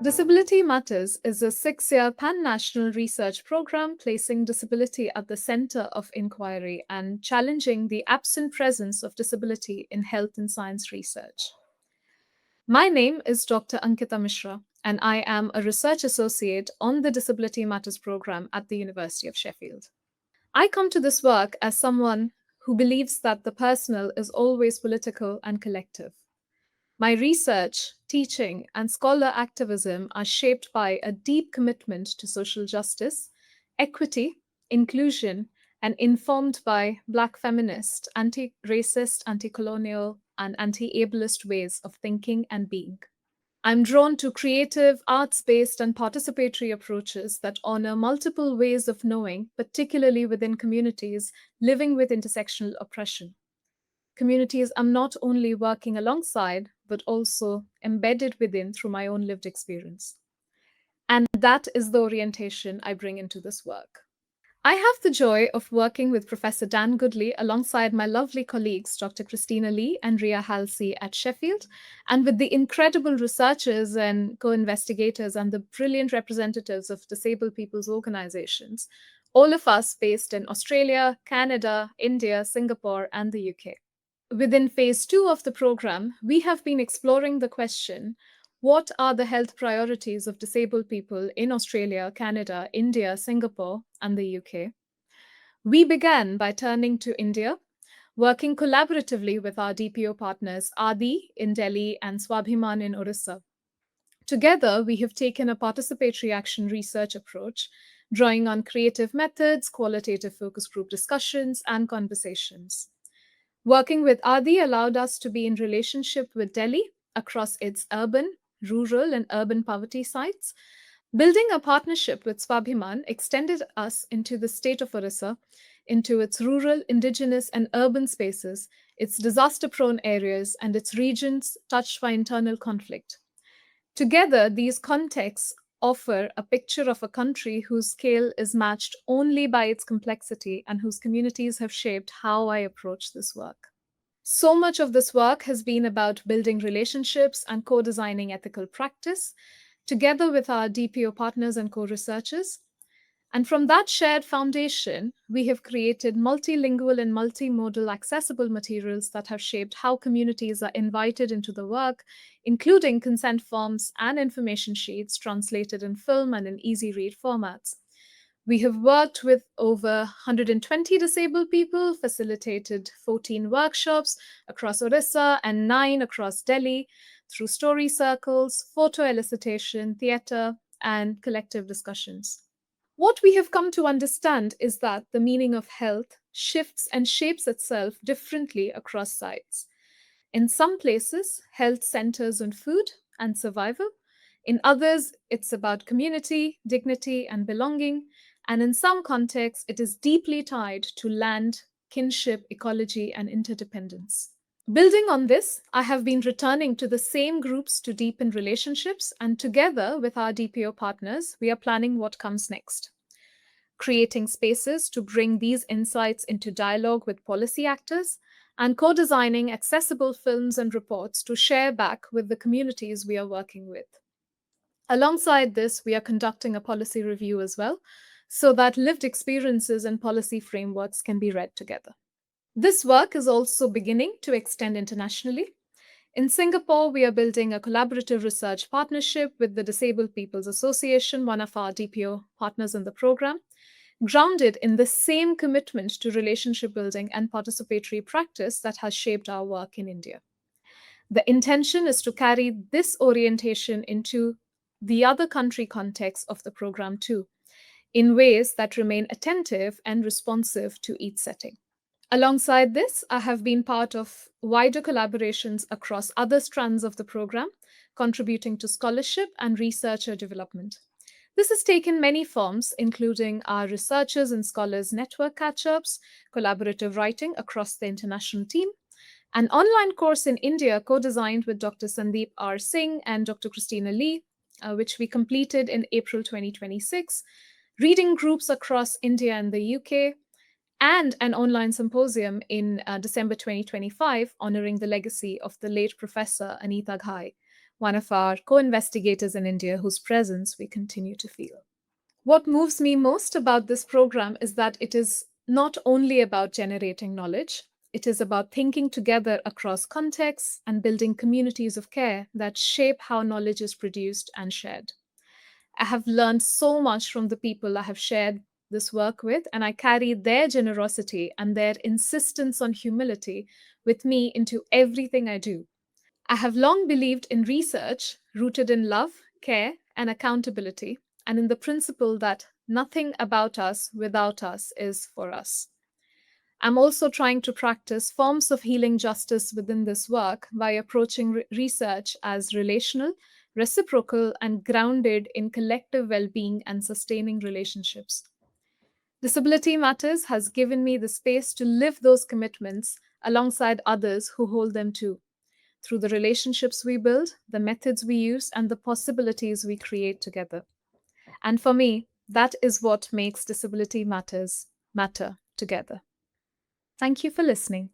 Disability Matters is a 6-year pan-national research program placing disability at the center of inquiry and challenging the absent presence of disability in health and science research. My name is Dr. Ankita Mishra, and I am a research associate on the Disability Matters program at the University of Sheffield. I come to this work as someone who believes that the personal is always political and collective. My research, teaching, and scholar activism are shaped by a deep commitment to social justice, equity, inclusion, and informed by Black feminist, anti racist, anti colonial, and anti ableist ways of thinking and being. I'm drawn to creative, arts based, and participatory approaches that honor multiple ways of knowing, particularly within communities living with intersectional oppression. Communities I'm not only working alongside, but also embedded within through my own lived experience. And that is the orientation I bring into this work. I have the joy of working with Professor Dan Goodley alongside my lovely colleagues, Dr. Christina Lee and Ria Halsey at Sheffield, and with the incredible researchers and co investigators and the brilliant representatives of disabled people's organizations, all of us based in Australia, Canada, India, Singapore, and the UK. Within phase 2 of the program, we have been exploring the question: what are the health priorities of disabled people in Australia, Canada, India, Singapore, and the UK? We began by turning to India, working collaboratively with our DPO partners Adi in Delhi and Swabhiman in Orissa. Together, we have taken a participatory action research approach, drawing on creative methods, qualitative focus group discussions, and conversations. Working with Adi allowed us to be in relationship with Delhi across its urban, rural, and urban poverty sites. Building a partnership with Swabhiman extended us into the state of Orissa, into its rural, indigenous, and urban spaces, its disaster-prone areas, and its regions touched by internal conflict. Together, these contexts offer a picture of a country whose scale is matched only by its complexity and whose communities have shaped how I approach this work. So much of this work has been about building relationships and co designing ethical practice, together with our DPO partners and co researchers. And from that shared foundation, we have created multilingual and multimodal accessible materials that have shaped how communities are invited into the work, including consent forms and information sheets translated in film and in easy read formats. We have worked with over 120 disabled people, facilitated 14 workshops across Orissa and 9 across Delhi through story circles, photo elicitation, theatre, and collective discussions. What we have come to understand is that the meaning of health shifts and shapes itself differently across sites. In some places, health centers on food and survival. In others, it's about community, dignity, and belonging. And in some contexts, it is deeply tied to land, kinship, ecology, and interdependence. Building on this, I have been returning to the same groups to deepen relationships, and together with our DPO partners, we are planning what comes next. Creating spaces to bring these insights into dialogue with policy actors, and co designing accessible films and reports to share back with the communities we are working with. Alongside this, we are conducting a policy review as well, so that lived experiences and policy frameworks can be read together. This work is also beginning to extend internationally. In Singapore, we are building a collaborative research partnership with the Disabled People's Association, one of our DPO partners in the program, grounded in the same commitment to relationship building and participatory practice that has shaped our work in India. The intention is to carry this orientation into the other country context of the program too, in ways that remain attentive and responsive to each setting. Alongside this, I have been part of wider collaborations across other strands of the program, contributing to scholarship and researcher development. This has taken many forms, including our Researchers and Scholars Network catch-ups, collaborative writing across the international team, an online course in India co-designed with Dr. Sandeep R. Singh and Dr. Christina Lee, which we completed in April 2026, reading groups across India and the UK, and an online symposium in December 2025 honoring the legacy of the late Professor Anita Ghai, one of our co investigators in India whose presence we continue to feel. What moves me most about this program is that it is not only about generating knowledge, it is about thinking together across contexts and building communities of care that shape how knowledge is produced and shared. I have learned so much from the people I have shared this work with, and I carry their generosity and their insistence on humility with me into everything I do. I have long believed in research rooted in love, care, and accountability, and in the principle that nothing about us without us is for us. I'm also trying to practice forms of healing justice within this work by approaching research as relational, reciprocal, and grounded in collective well being and sustaining relationships. Disability Matters has given me the space to live those commitments alongside others who hold them too, through the relationships we build, the methods we use, and the possibilities we create together. And for me, that is what makes Disability Matters matter together. Thank you for listening.